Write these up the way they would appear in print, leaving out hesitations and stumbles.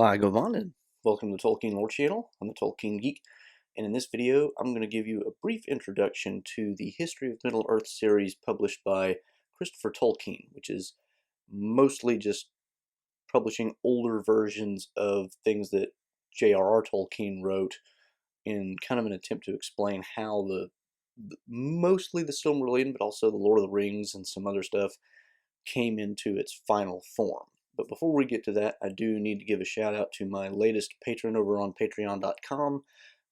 Hi, Govan, and welcome to the Tolkien Lore Channel. I'm the Tolkien Geek, and in this video, I'm going to give you a brief introduction to the History of Middle-earth series published by Christopher Tolkien, which is mostly just publishing older versions of things that J.R.R. Tolkien wrote in kind of an attempt to explain how mostly the Silmarillion, but also the Lord of the Rings and some other stuff came into its final form. But before we get to that, I do need to give a shout out to my latest patron over on patreon.com,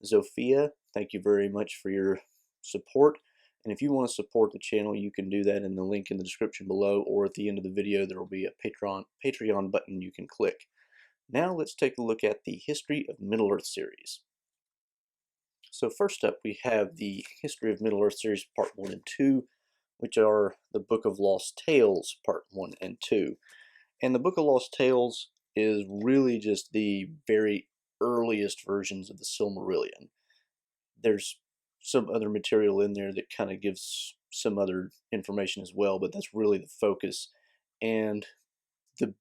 Zofia. Thank you very much for your support. And if you want to support the channel, you can do that in the link in the description below, or at the end of the video, there will be a Patreon button you can click. Now let's take a look at the History of Middle-earth series. So first up, we have the History of Middle-earth series Part 1 and 2, which are the Book of Lost Tales Part 1 and 2. And the Book of Lost Tales is really just the very earliest versions of the Silmarillion. There's some other material in there that kind of gives some other information as well, but that's really the focus. And the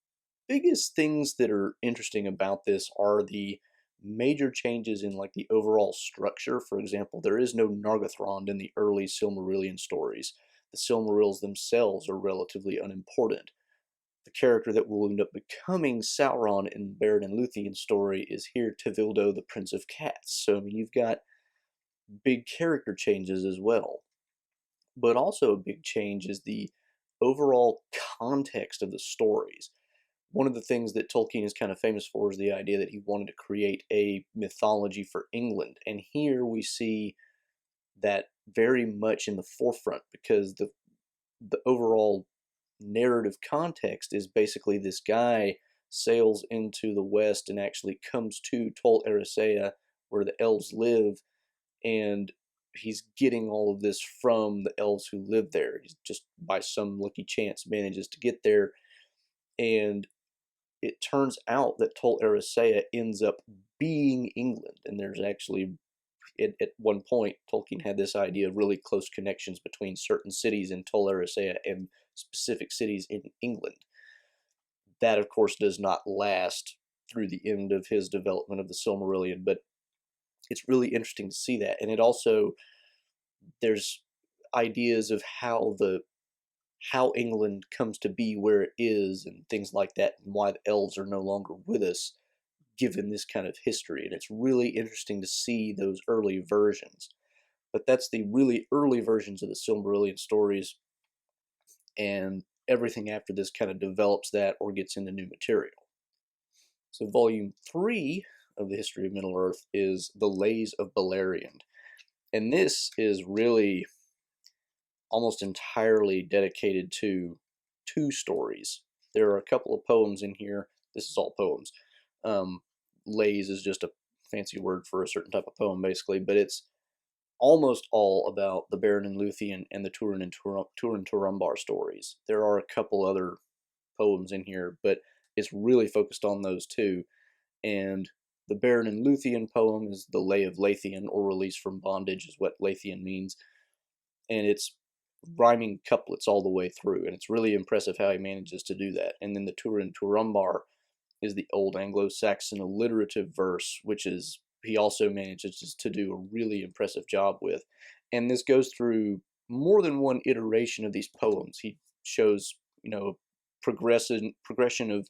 biggest things that are interesting about this are the major changes in like the overall structure. For example, there is no Nargothrond in the early Silmarillion stories. The Silmarils themselves are relatively unimportant. The character that will end up becoming Sauron in Beren and Lúthien's story is here Tevildo, the Prince of Cats. So, I mean, you've got big character changes as well. But also a big change is the overall context of the stories. One of the things that Tolkien is kind of famous for is the idea that he wanted to create a mythology for England. And here we see that very much in the forefront because the overall narrative context is basically this guy sails into the west and actually comes to Tol Eressëa, where the elves live, and he's getting all of this from the elves who live there. He's just by some lucky chance manages to get there, and it turns out that Tol Eressëa ends up being England, and there's actually at one point, Tolkien had this idea of really close connections between certain cities in Tol Eressëa and specific cities in England. That, of course, does not last through the end of his development of the Silmarillion, but it's really interesting to see that. And it also, there's ideas of how England comes to be where it is and things like that, and why the elves are no longer with us given this kind of history. And it's really interesting to see those early versions. But that's the really early versions of the Silmarillion stories, and everything after this kind of develops that or gets into new material. So volume 3 of the History of Middle-earth is the Lays of Balerion. And this is really almost entirely dedicated to two stories. There are a couple of poems in here. This is all poems. Lays is just a fancy word for a certain type of poem, basically, but it's almost all about the Beren and Lúthien and the Turin and Turambar stories. There are a couple other poems in here, but it's really focused on those two. And the Beren and Lúthien poem is the Lay of Leithian, or Release from Bondage is what Leithian means. And it's rhyming couplets all the way through, and it's really impressive how he manages to do that. And then the Turin Turambar is the Old Anglo-Saxon alliterative verse, which is he also manages to do a really impressive job with. And this goes through more than one iteration of these poems. He shows, progression of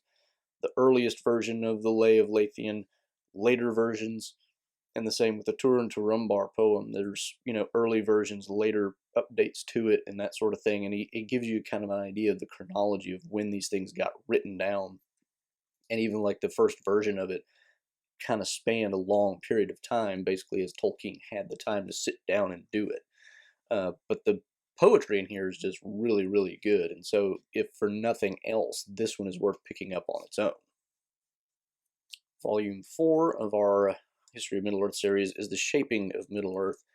the earliest version of the Lay of Leithian, later versions, and the same with the Turin Turambar poem. There's, early versions, later updates to it, and that sort of thing. And it gives you kind of an idea of the chronology of when these things got written down. And even like the first version of it kind of spanned a long period of time, basically, as Tolkien had the time to sit down and do it. But the poetry in here is just really, really good. And so, if for nothing else, this one is worth picking up on its own. Volume 4 of our History of Middle-earth series is The Shaping of Middle-earth.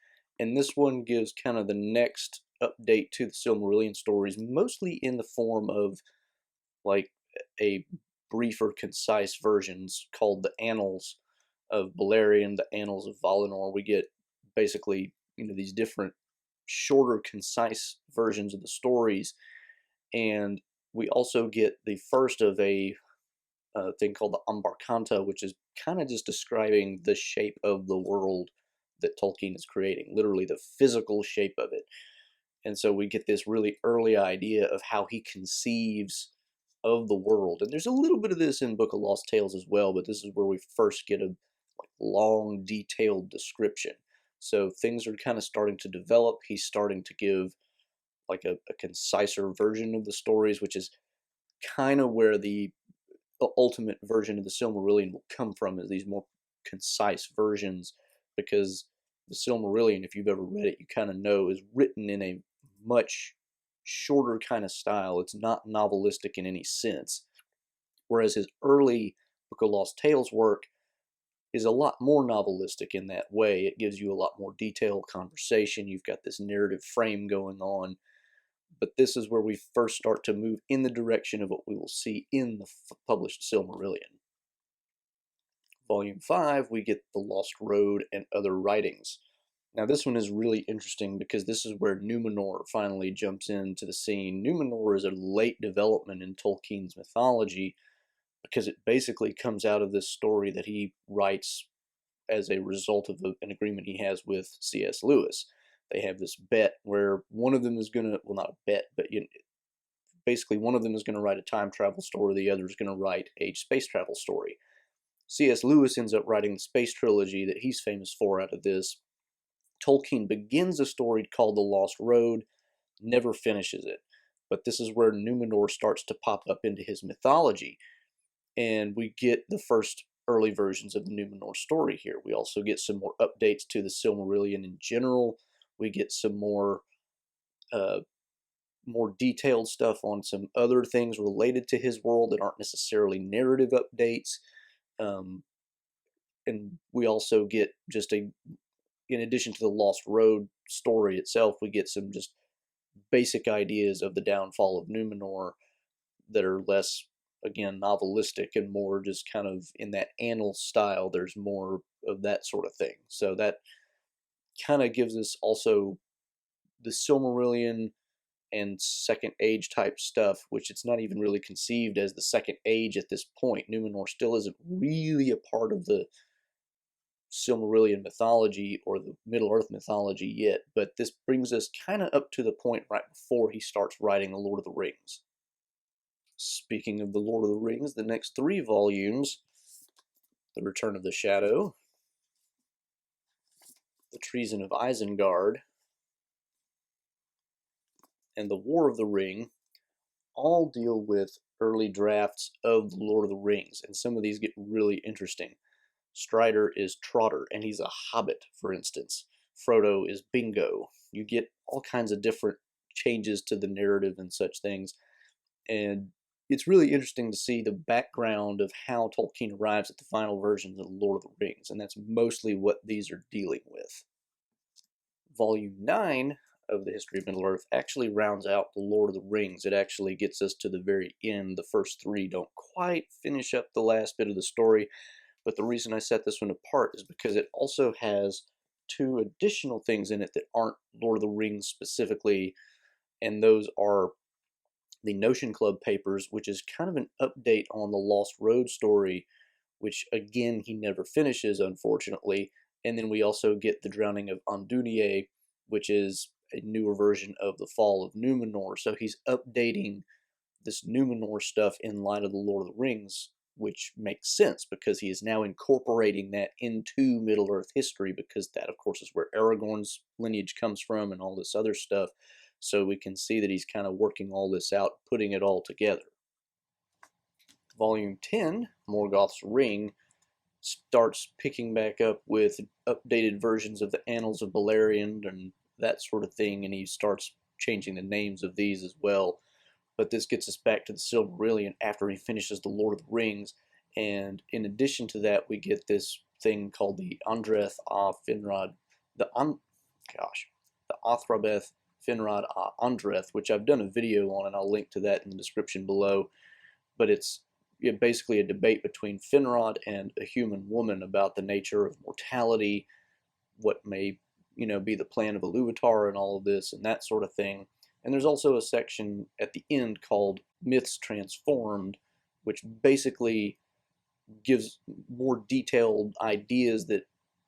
And this one gives kind of the next update to the Silmarillion stories, mostly in the form of like a briefer, concise versions called the Annals of Balerion, the Annals of Valinor. We get basically, these different shorter, concise versions of the stories, and we also get the first of a thing called the Ambarkanta, which is kind of just describing the shape of the world that Tolkien is creating, literally the physical shape of it. And so we get this really early idea of how he conceives of the world. And there's a little bit of this in Book of Lost Tales as well, but this is where we first get a long, detailed description. So things are kind of starting to develop. He's starting to give like a conciser version of the stories, which is kind of where the ultimate version of the Silmarillion will come from, is these more concise versions, because the Silmarillion, if you've ever read it, you kind of know, is written in a much shorter kind of style. It's not novelistic in any sense. Whereas his early Book of Lost Tales work is a lot more novelistic in that way. It gives you a lot more detailed conversation. You've got this narrative frame going on. But this is where we first start to move in the direction of what we will see in the published Silmarillion. Volume 5, we get The Lost Road and Other Writings. Now this one is really interesting because this is where Numenor finally jumps into the scene. Numenor is a late development in Tolkien's mythology because it basically comes out of this story that he writes as a result of an agreement he has with C.S. Lewis. They have this bet where one of them is going to, well, not a bet, but basically one of them is going to write a time travel story, the other is going to write a space travel story. C.S. Lewis ends up writing the space trilogy that he's famous for out of this. Tolkien begins a story called The Lost Road, never finishes it. But this is where Numenor starts to pop up into his mythology. And we get the first early versions of the Numenor story here. We also get some more updates to the Silmarillion in general. We get some more detailed stuff on some other things related to his world that aren't necessarily narrative updates. And we also get just in addition to the Lost Road story itself, we get some just basic ideas of the downfall of Numenor that are less, again, novelistic and more just kind of in that annal style. There's more of that sort of thing. So that kind of gives us also the Silmarillion and Second Age type stuff, which it's not even really conceived as the Second Age at this point. Numenor still isn't really a part of the Silmarillion mythology or the Middle-earth mythology yet, but this brings us kind of up to the point right before he starts writing The Lord of the Rings. Speaking of The Lord of the Rings, the next 3 volumes, The Return of the Shadow, The Treason of Isengard, and The War of the Ring, all deal with early drafts of The Lord of the Rings, and some of these get really interesting. Strider is Trotter, and he's a hobbit, for instance. Frodo is Bingo. You get all kinds of different changes to the narrative and such things, and it's really interesting to see the background of how Tolkien arrives at the final versions of The Lord of the Rings, and that's mostly what these are dealing with. Volume 9 of the History of Middle-earth actually rounds out The Lord of the Rings. It actually gets us to the very end. The first 3 don't quite finish up the last bit of the story, but the reason I set this one apart is because it also has 2 additional things in it that aren't Lord of the Rings specifically, and those are the Notion Club papers, which is kind of an update on the Lost Road story, which again he never finishes, unfortunately. And then we also get the Drowning of Andunier, which is a newer version of the Fall of Numenor. So he's updating this Numenor stuff in light of the Lord of the Rings, which makes sense because he is now incorporating that into Middle-earth history, because that, of course, is where Aragorn's lineage comes from and all this other stuff. So we can see that he's kind of working all this out, putting it all together. Volume 10, Morgoth's Ring, starts picking back up with updated versions of the Annals of Balerion and that sort of thing, and he starts changing the names of these as well. But this gets us back to the Silmarillion after he finishes the Lord of the Rings, and in addition to that, we get this thing called the Andreth a Finrod, the Athrabeth Finrod a Andreth, which I've done a video on, and I'll link to that in the description below. But it's basically a debate between Finrod and a human woman about the nature of mortality, what may be the plan of Iluvatar and all of this and that sort of thing. And there's also a section at the end called Myths Transformed, which basically gives more detailed ideas that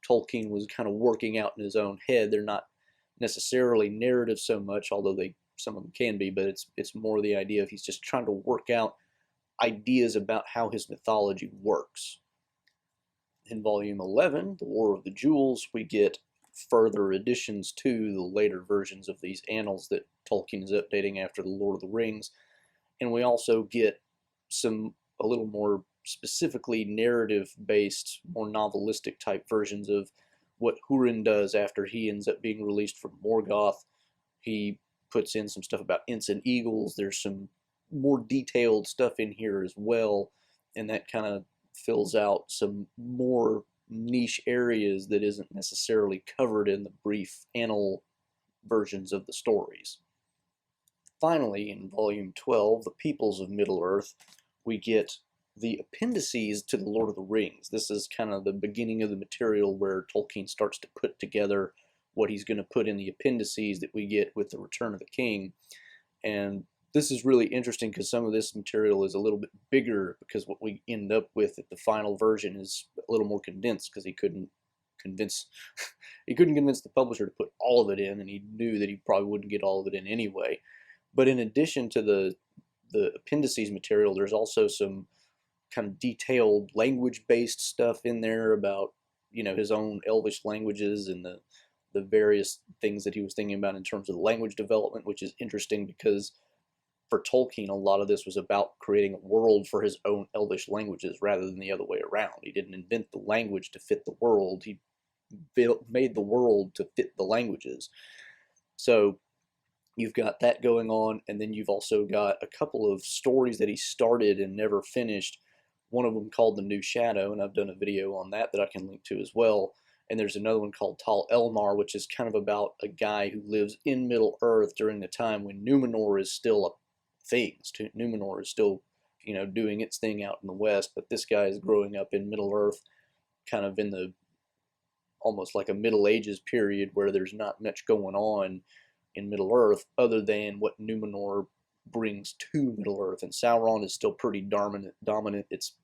Tolkien was kind of working out in his own head. They're not necessarily narrative so much, although some of them can be, but it's more the idea of he's just trying to work out ideas about how his mythology works. In volume 11, The War of the Jewels, we get further additions to the later versions of these annals that Tolkien is updating after The Lord of the Rings, and we also get a little more specifically narrative-based, more novelistic type versions of what Hurin does after he ends up being released from Morgoth. He puts in some stuff about ensign eagles. There's some more detailed stuff in here as well, and that kind of fills out some more niche areas that isn't necessarily covered in the brief annal versions of the stories. Finally, in volume 12, The Peoples of Middle-earth, we get the appendices to the Lord of the Rings. This is kind of the beginning of the material where Tolkien starts to put together what he's going to put in the appendices that we get with the Return of the King. And this is really interesting because some of this material is a little bit bigger, because what we end up with at the final version is a little more condensed, because he couldn't convince the publisher to put all of it in, and he knew that he probably wouldn't get all of it in anyway. But in addition to the appendices material, there's also some kind of detailed language-based stuff in there about, you know, his own Elvish languages and the various things that he was thinking about in terms of language development, which is interesting because for Tolkien, a lot of this was about creating a world for his own Elvish languages rather than the other way around. He didn't invent the language to fit the world. He made the world to fit the languages. So you've got that going on, and then you've also got a couple of stories that he started and never finished. One of them called The New Shadow, and I've done a video on that I can link to as well. And there's another one called Tal Elmar, which is kind of about a guy who lives in Middle-earth during the time when Numenor is still a thing. Numenor is still, you know, doing its thing out in the west, but this guy is growing up in Middle-earth, kind of in the almost like a Middle Ages period where there's not much going on in Middle-earth other than what Numenor brings to Middle-earth, and Sauron is still pretty dominant. It's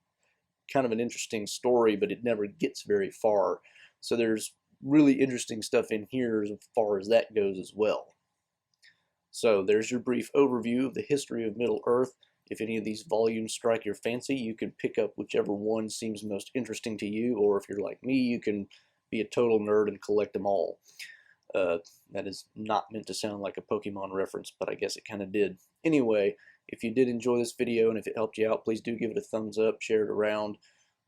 kind of an interesting story, but it never gets very far. So there's really interesting stuff in here as far as that goes as well. So there's your brief overview of the history of Middle-earth. If any of these volumes strike your fancy, you can pick up whichever one seems most interesting to you, or if you're like me, you can be a total nerd and collect them all. That is not meant to sound like a Pokemon reference, but I guess it kind of did. Anyway, if you did enjoy this video and if it helped you out, please do give it a thumbs up, share it around.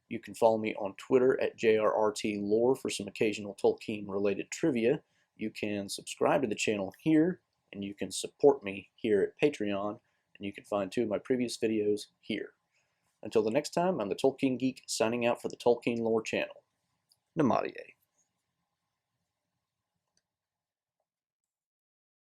You can follow me on Twitter at JRRTLore for some occasional Tolkien-related trivia. You can subscribe to the channel here, and you can support me here at Patreon, and you can find 2 of my previous videos here. Until the next time, I'm the Tolkien Geek, signing out for the Tolkien Lore channel. Namaste.